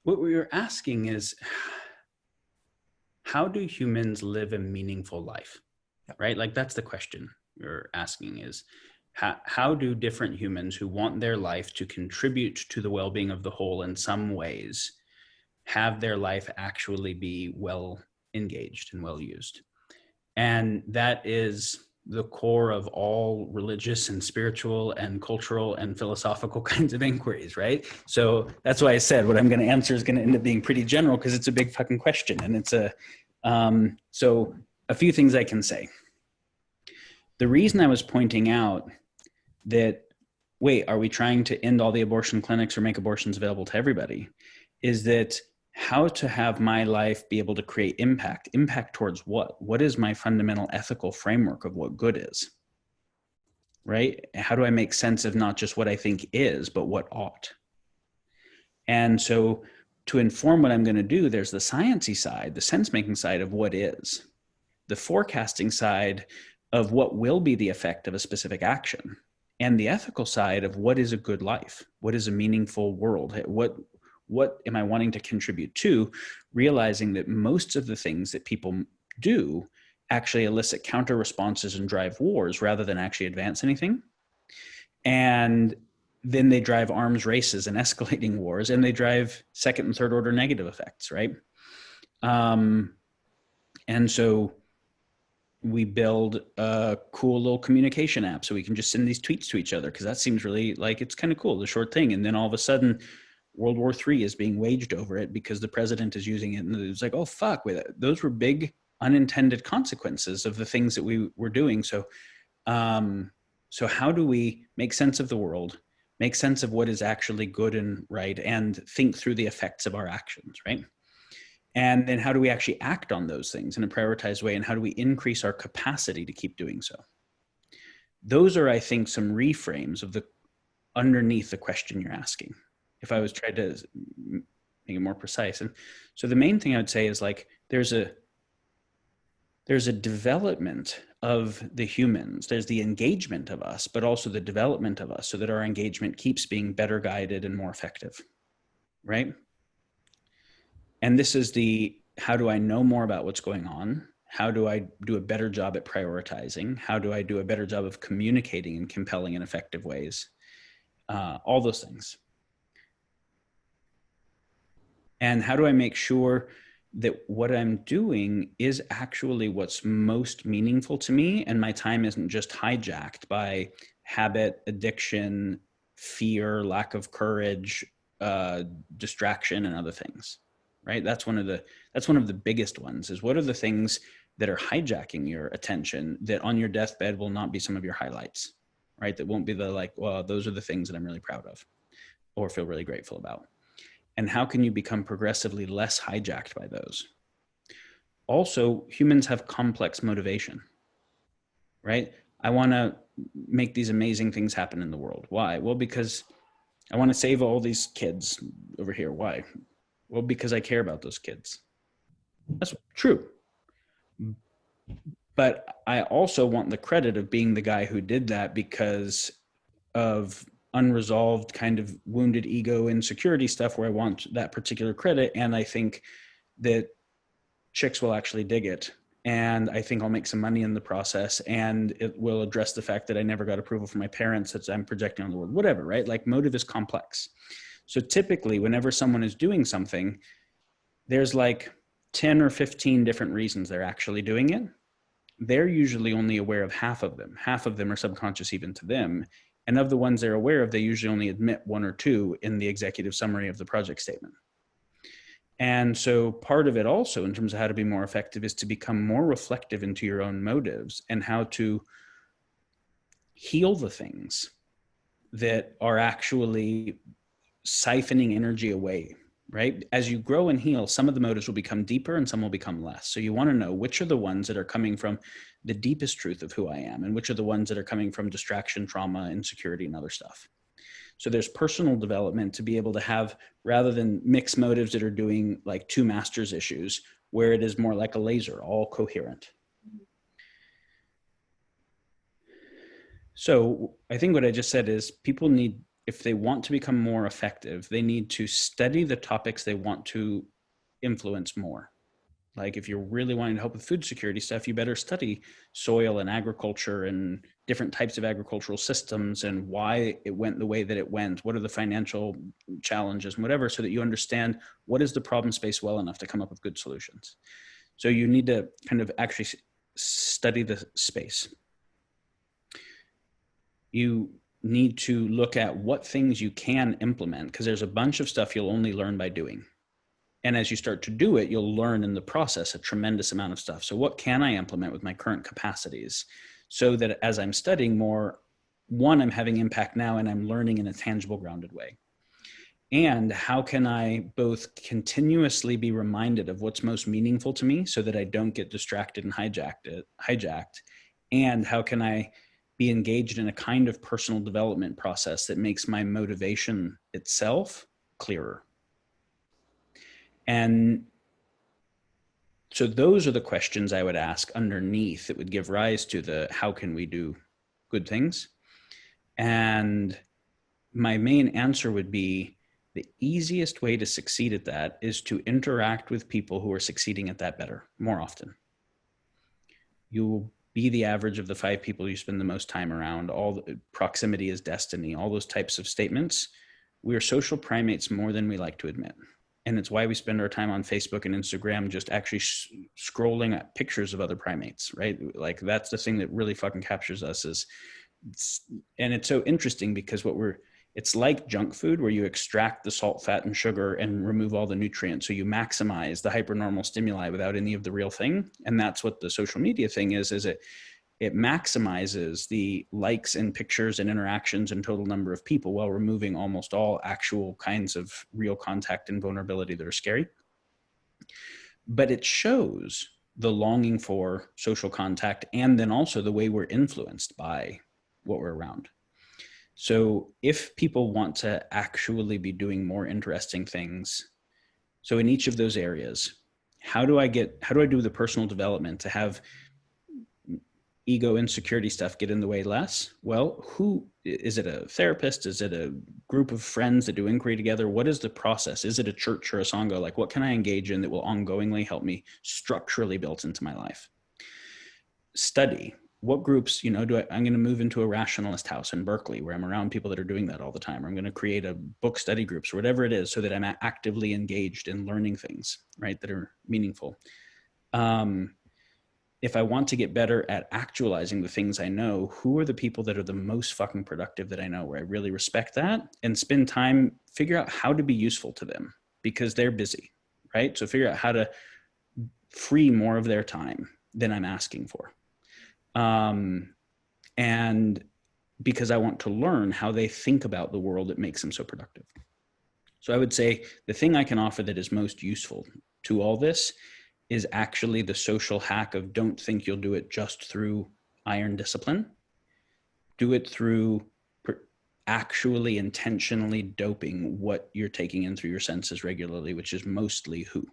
What we were asking is, how do humans live a meaningful life? Yep. Right? Like that's the question you're asking is, how do different humans who want their life to contribute to the well-being of the whole in some ways have their life actually be well engaged and well used? And that is the core of all religious and spiritual and cultural and philosophical kinds of inquiries, right? So that's why I said what I'm going to answer is going to end up being pretty general because it's a big fucking question. And it's so a few things I can say. The reason I was pointing out that, wait, are we trying to end all the abortion clinics or make abortions available to everybody? Is that how to have my life be able to create impact towards what? What is my fundamental ethical framework of what good is? Right? How do I make sense of not just what I think is, but what ought? And so to inform what I'm going to do, there's the sciencey side, the sense-making side of what is, the forecasting side of what will be the effect of a specific action, and the ethical side of what is a good life, what is a meaningful world, what am I wanting to contribute to, realizing that most of the things that people do actually elicit counter responses and drive wars rather than actually advance anything. And then they drive arms races and escalating wars, and they drive second and third order negative effects, right? And so we build a cool little communication app so we can just send these tweets to each other because that seems really like it's kind of cool, the short thing. And then all of a sudden, World War III is being waged over it because the president is using it. And it's like, oh, fuck, those were big unintended consequences of the things that we were doing. So, so how do we make sense of the world, make sense of what is actually good and right, and think through the effects of our actions, right? And then how do we actually act on those things in a prioritized way? And how do we increase our capacity to keep doing so? Those are, I think, some reframes of the underneath the question you're asking, if I was trying to make it more precise. And so the main thing I would say is like, there's a development of the humans. There's the engagement of us, but also the development of us so that our engagement keeps being better guided and more effective, right? And this is the, how do I know more about what's going on? How do I do a better job at prioritizing? How do I do a better job of communicating in compelling and effective ways? All those things. And how do I make sure that what I'm doing is actually what's most meaningful to me, and my time isn't just hijacked by habit, addiction, fear, lack of courage, distraction, and other things, right? That's one of the biggest ones, is what are the things that are hijacking your attention that on your deathbed will not be some of your highlights, right? That won't be the like, well, those are the things that I'm really proud of or feel really grateful about. And how can you become progressively less hijacked by those? Also, humans have complex motivation, right? I want to make these amazing things happen in the world. Why? Well, because I want to save all these kids over here. Why? Well, because I care about those kids. That's true. But I also want the credit of being the guy who did that because of unresolved kind of wounded ego insecurity stuff where I want that particular credit. And I think that chicks will actually dig it. And I think I'll make some money in the process, and it will address the fact that I never got approval from my parents that I'm projecting on the world, whatever, right? Like motive is complex. So typically whenever someone is doing something, there's like 10 or 15 different reasons they're actually doing it. They're usually only aware of half of them. Half of them are subconscious even to them. And of the ones they're aware of, they usually only admit one or two in the executive summary of the project statement. And so part of it also, in terms of how to be more effective, is to become more reflective into your own motives and how to heal the things that are actually siphoning energy away, right? As you grow and heal, some of the motives will become deeper and some will become less. So you want to know which are the ones that are coming from the deepest truth of who I am, and which are the ones that are coming from distraction, trauma, insecurity, and other stuff. So there's personal development to be able to have, rather than mixed motives that are doing like two masters issues, where it is more like a laser, all coherent. So I think what I just said is people need if they want to become more effective, they need to study the topics they want to influence more. Like if you're really wanting to help with food security stuff, you better study soil and agriculture and different types of agricultural systems and why it went the way that it went. What are the financial challenges and whatever, so that you understand what is the problem space well enough to come up with good solutions. So you need to kind of actually study the space. You need to look at what things you can implement, because there's a bunch of stuff you'll only learn by doing. And as you start to do it, you'll learn in the process a tremendous amount of stuff. So what can I implement with my current capacities so that as I'm studying more, one, I'm having impact now and I'm learning in a tangible, grounded way. And how can I both continuously be reminded of what's most meaningful to me so that I don't get distracted and hijacked? And how can I be engaged in a kind of personal development process that makes my motivation itself clearer? And so those are the questions I would ask underneath that would give rise to the how can we do good things? And my main answer would be the easiest way to succeed at that is to interact with people who are succeeding at that better more often. You will be the average of the 5 people you spend the most time around. All the, proximity is destiny, all those types of statements. We are social primates more than we like to admit. And it's why we spend our time on Facebook and Instagram just actually scrolling at pictures of other primates, right? Like that's the thing that really fucking captures us and it's so interesting because it's like junk food where you extract the salt, fat, and sugar and remove all the nutrients. So you maximize the hypernormal stimuli without any of the real thing. And that's what the social media thing is it maximizes the likes and pictures and interactions and total number of people while removing almost all actual kinds of real contact and vulnerability that are scary. But it shows the longing for social contact and then also the way we're influenced by what we're around. So if people want to actually be doing more interesting things, so in each of those areas, how do I do the personal development to have ego insecurity stuff get in the way less? Well, who is it? A therapist? Is it a group of friends that do inquiry together? What is the process? Is it a church or a sangha? Like what can I engage in that will ongoingly help me structurally built into my life? Study. What groups, I'm going to move into a rationalist house in Berkeley where I'm around people that are doing that all the time. Or I'm going to create a book study groups or whatever it is so that I'm actively engaged in learning things, right, that are meaningful. If I want to get better at actualizing the things I know, who are the people that are the most fucking productive that I know, where I really respect that, and spend time, figure out how to be useful to them because they're busy, right? So figure out how to free more of their time than I'm asking for. And because I want to learn how they think about the world that makes them so productive. So I would say the thing I can offer that is most useful to all this is actually the social hack of don't think you'll do it just through iron discipline. Do it through actually intentionally doping what you're taking in through your senses regularly, which is mostly who.